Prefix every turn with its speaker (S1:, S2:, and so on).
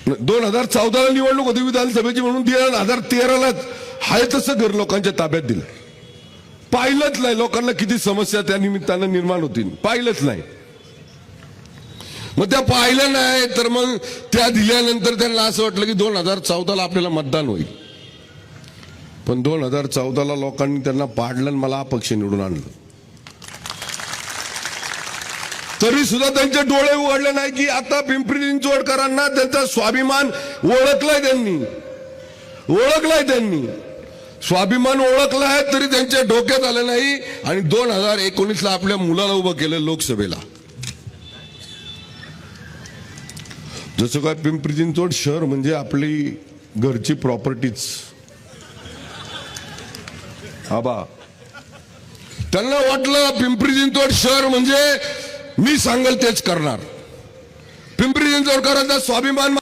S1: 2014ला निवडणूक होती विधानसभेची म्हणून 2013ला हाय तसं घर लोकांच्या ताब्यात दिलं. पाहिलंच नाही लोकांना किती समस्या त्या निमित्तानं निर्माण होतील, पाहिलंच नाही. मग त्या पाहिलं नाही तर मग त्या दिल्यानंतर त्यांना असं वाटलं की 2014ला आपल्याला मतदान होईल. पण 2014ला लोकांनी त्यांना पाडलं आणि मला अपक्ष निवडून आणलं. तरी सुद्धा त्यांचे डोळे उघडले नाही की आता पिंपरी चिंचवडकरांना त्यांचा स्वाभिमान ओळखलाय, त्यांनी स्वाभिमान ओळखलाय, तरी त्यांच्या डोक्यात आलं नाही. आणि 2019ला आपल्या मुलाला उभं केलं लोकसभेला. जसं काय पिंपरी चिंचवड शहर म्हणजे आपली घरची प्रॉपर्टीच. आबा त्यांना वाटलं पिंपरी चिंचवड शहर म्हणजे मी सांगेल तेच करणार. पिंपरी चिंचवडकरांचा स्वाभिमान